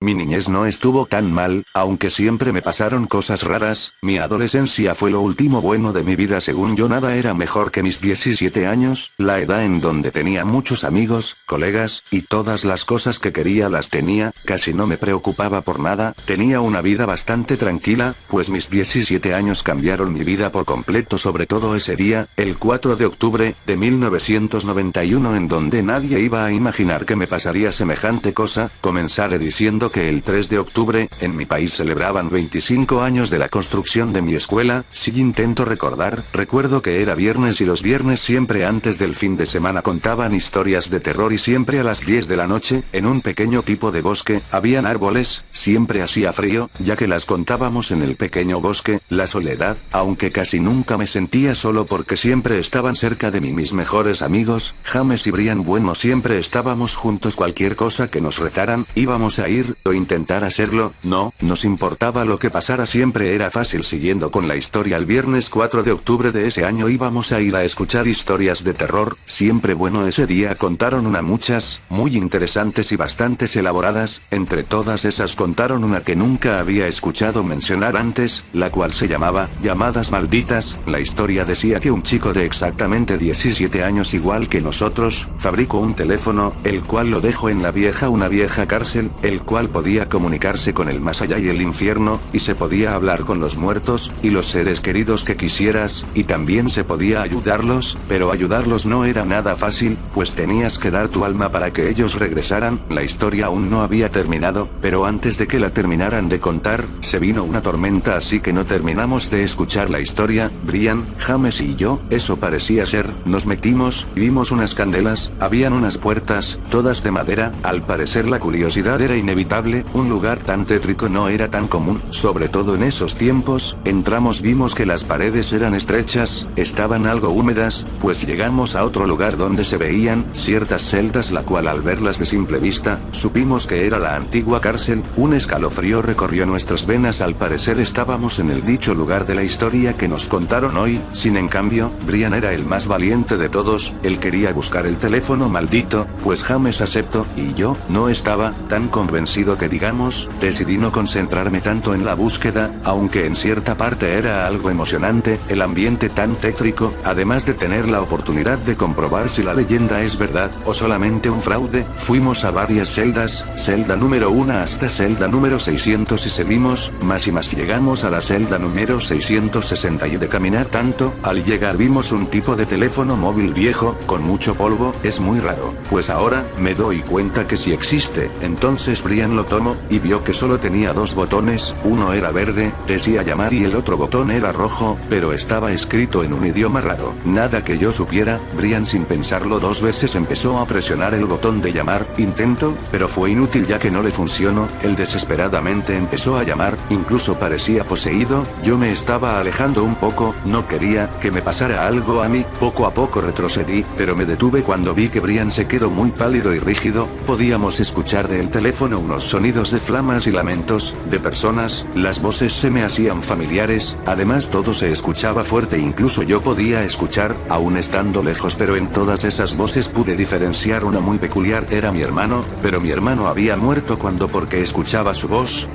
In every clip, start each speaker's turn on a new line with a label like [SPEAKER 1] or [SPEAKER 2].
[SPEAKER 1] Mi niñez no estuvo tan mal, aunque siempre me pasaron cosas raras. Mi adolescencia fue lo último bueno de mi vida. Según yo, nada era mejor que mis 17 años, la edad en donde tenía muchos amigos, colegas, y todas las cosas que quería las tenía. Casi no me preocupaba por nada, tenía una vida bastante tranquila, pues mis 17 años cambiaron mi vida por completo, sobre todo ese día, el 4 de octubre de 1991, en donde nadie iba a imaginar que me pasaría semejante cosa. Comenzaré diciendo que el 3 de octubre, en mi país celebraban 25 años de la construcción de mi escuela. Si intento recordar, recuerdo que era viernes y los viernes siempre antes del fin de semana contaban historias de terror y siempre a las 10 de la noche, en un pequeño tipo de bosque, habían árboles, siempre hacía frío, ya que las contábamos en el pequeño bosque. La soledad, aunque casi nunca me sentía solo porque siempre estaban cerca de mí mis mejores amigos, James y Brian. Bueno, siempre estábamos juntos, cualquier cosa que nos retaran, íbamos a ir, o intentar hacerlo, no nos importaba lo que pasara, siempre era fácil. Siguiendo con la historia, el viernes 4 de octubre de ese año íbamos a ir a escuchar historias de terror, siempre bueno, ese día contaron muchas, muy interesantes y bastantes elaboradas. Entre todas esas contaron una que nunca había escuchado mencionar antes, la cual se llamaba Llamadas Malditas. La historia decía que un chico de exactamente 17 años, igual que nosotros, fabricó un teléfono, el cual lo dejó en una vieja cárcel, el cual podía comunicarse con el más allá y el infierno, y se podía hablar con los muertos, y los seres queridos que quisieras, y también se podía ayudarlos, pero ayudarlos no era nada fácil, pues tenías que dar tu alma para que ellos regresaran. La historia aún no había terminado, pero antes de que la terminaran de contar, se vino una tormenta, así que no terminamos de escuchar la historia. Brian, James y yo, eso parecía ser, nos metimos, vimos unas candelas, habían unas puertas, todas de madera. Al parecer la curiosidad era inevitable, un lugar tan tétrico no era tan común, sobre todo en esos tiempos. Entramos, vimos que las paredes eran estrechas, estaban algo húmedas, pues llegamos a otro lugar donde se veían ciertas celdas, la cual al verlas de simple vista, supimos que era la antigua cárcel. Un escalofrío recorrió nuestras venas, al parecer estábamos en el dicho lugar de la historia que nos contaron hoy. Sin en cambio, Brian era el más valiente de todos, él quería buscar el teléfono maldito, pues James aceptó, y yo no estaba tan convencido que digamos. Decidí no concentrarme tanto en la búsqueda, aunque en cierta parte era algo emocionante, el ambiente tan tétrico, además de tener la oportunidad de comprobar si la leyenda es verdad, o solamente un fraude. Fuimos a varias celdas, celda número 1 hasta celda número 600, y seguimos, más y más, llegamos a la celda número 660, y de caminar tanto, al llegar vimos un tipo de teléfono móvil viejo, con mucho polvo. Es muy raro, pues ahora me doy cuenta que sí existe. Entonces Brian lo tomó, y vio que solo tenía dos botones, uno era verde, decía llamar, y el otro botón era rojo, pero estaba escrito en un idioma raro. Nada que yo supiera, Brian sin pensarlo dos veces empezó a presionar el botón de llamar. Intento, pero fue inútil ya que no le funcionó. Él desesperadamente empezó a llamar, incluso parecía poseído. Yo me estaba alejando un poco, no quería que me pasara algo a mí. Poco a poco retrocedí, pero me detuve cuando vi que Brian se quedó muy pálido y rígido. Podíamos escuchar del teléfono unos sonidos de flamas y lamentos de personas, las voces se me hacían familiares, además todo se escuchaba fuerte, incluso yo podía escuchar, aún estando lejos, pero en todas esas voces pude diferenciar una muy peculiar. Era mi hermano, pero mi hermano había muerto. ¿Cuándo? Porque escuchaba su voz.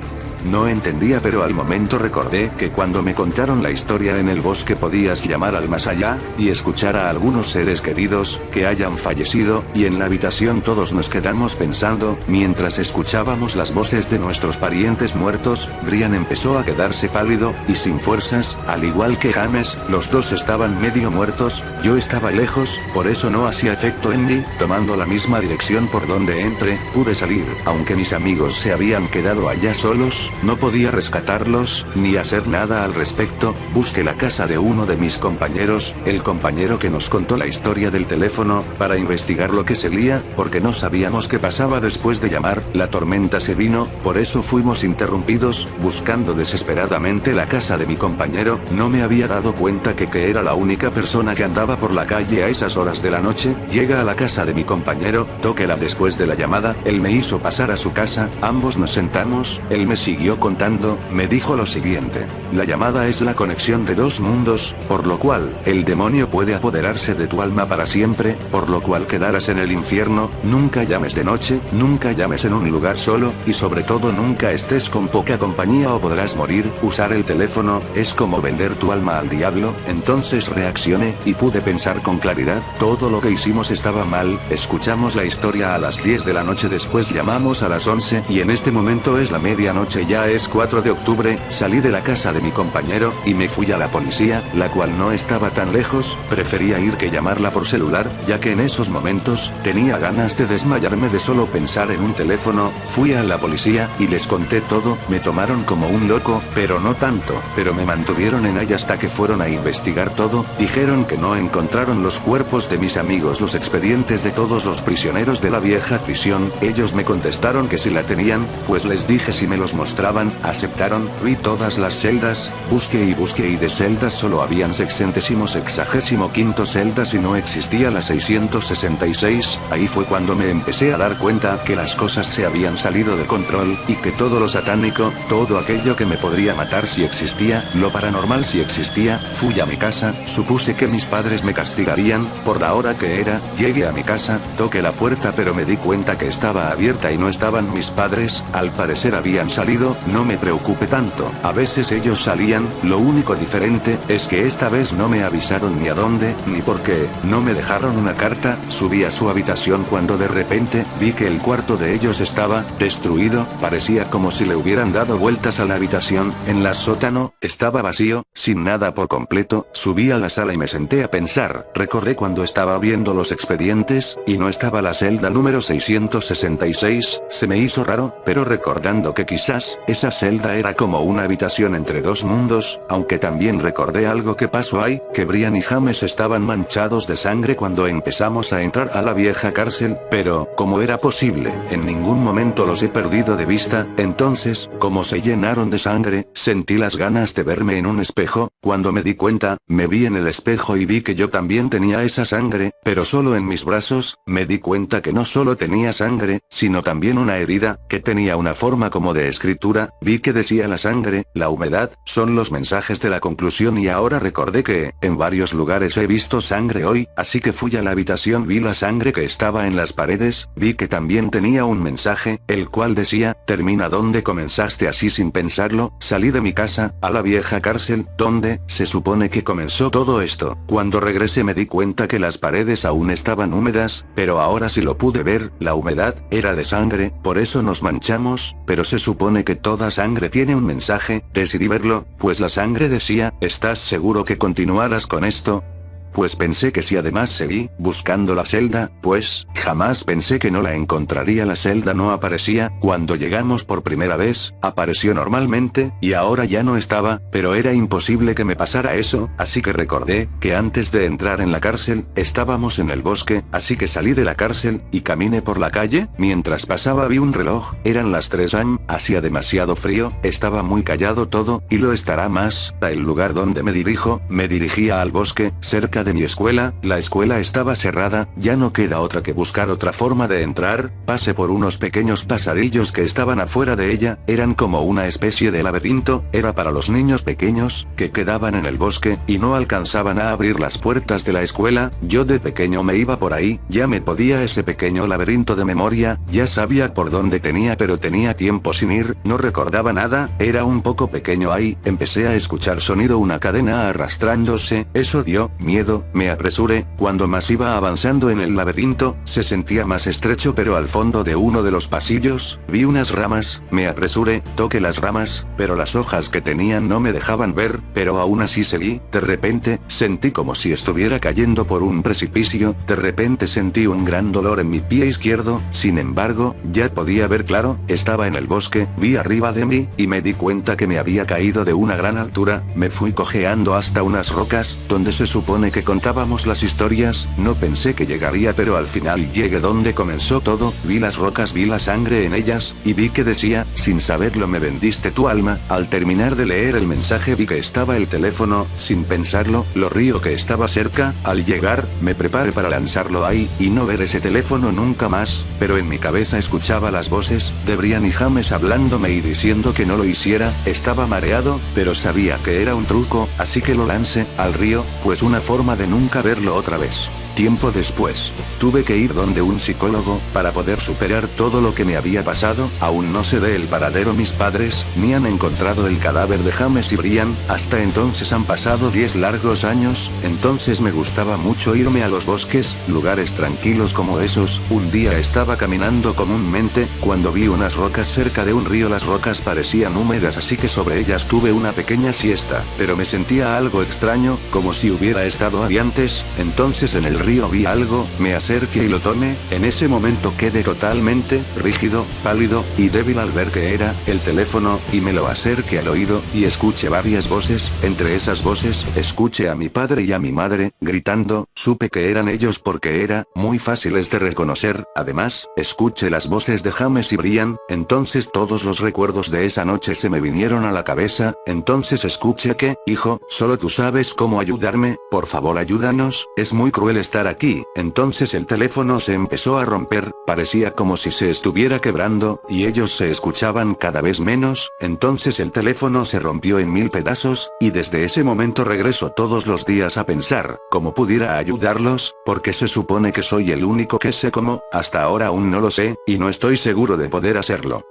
[SPEAKER 1] No entendía, pero al momento recordé que cuando me contaron la historia en el bosque podías llamar al más allá, y escuchar a algunos seres queridos, que hayan fallecido, y en la habitación todos nos quedamos pensando, mientras escuchábamos las voces de nuestros parientes muertos. Brian empezó a quedarse pálido, y sin fuerzas, al igual que James, los dos estaban medio muertos. Yo estaba lejos, por eso no hacía efecto en mí. Tomando la misma dirección por donde entré, pude salir, aunque mis amigos se habían quedado allá solos. No podía rescatarlos, ni hacer nada al respecto. Busqué la casa de uno de mis compañeros, el compañero que nos contó la historia del teléfono, para investigar lo que se lía, porque no sabíamos qué pasaba después de llamar. La tormenta se vino, por eso fuimos interrumpidos. Buscando desesperadamente la casa de mi compañero, no me había dado cuenta que era la única persona que andaba por la calle a esas horas de la noche. Llega a la casa de mi compañero, tóquela. Después de la llamada, él me hizo pasar a su casa, ambos nos sentamos, él me siguió siguió contando, me dijo lo siguiente. La llamada es la conexión de dos mundos, por lo cual, el demonio puede apoderarse de tu alma para siempre, por lo cual quedarás en el infierno. Nunca llames de noche, nunca llames en un lugar solo, y sobre todo nunca estés con poca compañía o podrás morir. Usar el teléfono, es como vender tu alma al diablo. Entonces reaccioné, y pude pensar con claridad, todo lo que hicimos estaba mal. Escuchamos la historia a las 10 de la noche, después llamamos a las 11, y en este momento es la medianoche, ya es 4 de octubre, salí de la casa de mi compañero, y me fui a la policía, la cual no estaba tan lejos, prefería ir que llamarla por celular, ya que en esos momentos, tenía ganas de desmayarme de solo pensar en un teléfono. Fui a la policía, y les conté todo, me tomaron como un loco, pero no tanto, pero me mantuvieron en ahí hasta que fueron a investigar todo, dijeron que no encontraron los cuerpos de mis amigos, los expedientes de todos los prisioneros de la vieja prisión. Ellos me contestaron que si la tenían, pues les dije si me los mostraban, aceptaron. Vi todas las celdas, busqué y de celdas solo habían 665 celdas y no existía la 666, ahí fue cuando me empecé a dar cuenta que las cosas se habían salido de control, y que todo lo satánico, todo aquello que me podría matar si existía, lo paranormal si existía. Fui a mi casa, supuse que mis padres me castigarían, por la hora que era, llegué a mi casa, toqué la puerta pero me di cuenta que estaba abierta y no estaban mis padres, al parecer habían salido. No me preocupé tanto, a veces ellos salían, lo único diferente, es que esta vez no me avisaron ni a dónde, ni por qué, no me dejaron una carta. Subí a su habitación cuando de repente, vi que el cuarto de ellos estaba destruido, parecía como si le hubieran dado vueltas a la habitación. En la sótano, estaba vacío, sin nada por completo. Subí a la sala y me senté a pensar, recordé cuando estaba viendo los expedientes, y no estaba la celda número 666, se me hizo raro, pero recordando que quizás, esa celda era como una habitación entre dos mundos, aunque también recordé algo que pasó ahí, que Brian y James estaban manchados de sangre cuando empezamos a entrar a la vieja cárcel, pero, ¿cómo era posible? En ningún momento los he perdido de vista. Entonces, como se llenaron de sangre, sentí las ganas de verme en un espejo. Cuando me di cuenta, me vi en el espejo y vi que yo también tenía esa sangre, pero solo en mis brazos. Me di cuenta que no solo tenía sangre, sino también una herida, que tenía una forma como de escritura. Vi que decía la sangre, la humedad, son los mensajes de la conclusión, y ahora recordé que, en varios lugares he visto sangre hoy, así que fui a la habitación, vi la sangre que estaba en las paredes, vi que también tenía un mensaje, el cual decía, termina donde comenzaste. Así sin pensarlo, salí de mi casa, a la vieja cárcel, donde, se supone que comenzó todo esto. Cuando regresé me di cuenta que las paredes aún estaban húmedas, pero ahora sí lo pude ver, la humedad, era de sangre, por eso nos manchamos, pero se supone que toda sangre tiene un mensaje. Decidí verlo, pues la sangre decía, ¿estás seguro que continuarás con esto? Pues pensé que sí. Además seguí buscando la celda, pues jamás pensé que no la encontraría. La celda no aparecía. Cuando llegamos por primera vez, apareció normalmente, y ahora ya no estaba, pero era imposible que me pasara eso, así que recordé que antes de entrar en la cárcel, estábamos en el bosque, así que salí de la cárcel, y caminé por la calle. Mientras pasaba vi un reloj, eran las 3 am, hacía demasiado frío, estaba muy callado todo, y lo estará más. A el lugar donde me dirigía al bosque, cerca de mi escuela. La escuela estaba cerrada, ya no queda otra que buscar otra forma de entrar. Pasé por unos pequeños pasadillos que estaban afuera de ella, eran como una especie de laberinto, era para los niños pequeños, que quedaban en el bosque, y no alcanzaban a abrir las puertas de la escuela. Yo de pequeño me iba por ahí, ya me podía ese pequeño laberinto de memoria, ya sabía por dónde tenía, pero tenía tiempo sin ir, no recordaba nada, era un poco pequeño ahí. Empecé a escuchar sonido, una cadena arrastrándose, eso dio miedo. Me apresuré. Cuando más iba avanzando en el laberinto, se sentía más estrecho, pero al fondo de uno de los pasillos, vi unas ramas. Me apresuré, toqué las ramas, pero las hojas que tenían no me dejaban ver, pero aún así seguí. De repente, sentí como si estuviera cayendo por un precipicio. De repente sentí un gran dolor en mi pie izquierdo, sin embargo, ya podía ver claro, estaba en el bosque, vi arriba de mí, y me di cuenta que me había caído de una gran altura. Me fui cojeando hasta unas rocas, donde se supone que contábamos las historias, no pensé que llegaría pero al final llegué donde comenzó todo, vi las rocas, vi la sangre en ellas, y vi que decía, sin saberlo me vendiste tu alma, al terminar de leer el mensaje vi que estaba el teléfono, sin pensarlo, lo río que estaba cerca, al llegar, me preparé para lanzarlo ahí, y no ver ese teléfono nunca más, pero en mi cabeza escuchaba las voces, de Brian y James hablándome y diciendo que no lo hiciera, estaba mareado, pero sabía que era un truco, así que lo lancé, al río, pues una forma de nunca verlo otra vez. Tiempo después, tuve que ir donde un psicólogo, para poder superar todo lo que me había pasado, aún no sé del paradero mis padres, ni han encontrado el cadáver de James y Brian, hasta entonces han pasado 10 largos años, entonces me gustaba mucho irme a los bosques, lugares tranquilos como esos, un día estaba caminando comúnmente, cuando vi unas rocas cerca de un río, las rocas parecían húmedas así que sobre ellas tuve una pequeña siesta, pero me sentía algo extraño, como si hubiera estado ahí antes, entonces en el río vi algo, me acerqué y lo tomé, en ese momento quedé totalmente, rígido, pálido, y débil al ver que era, el teléfono, y me lo acerqué al oído, y escuché varias voces, entre esas voces, escuché a mi padre y a mi madre, gritando, supe que eran ellos porque era, muy fáciles de reconocer, además, escuché las voces de James y Brian, entonces todos los recuerdos de esa noche se me vinieron a la cabeza, entonces escuché que, hijo, solo tú sabes cómo ayudarme, por favor ayúdanos, es muy cruel estar aquí, entonces el teléfono se empezó a romper, parecía como si se estuviera quebrando, y ellos se escuchaban cada vez menos, entonces el teléfono se rompió en 1000 pedazos, y desde ese momento regreso todos los días a pensar, cómo pudiera ayudarlos, porque se supone que soy el único que sé cómo, hasta ahora aún no lo sé, y no estoy seguro de poder hacerlo.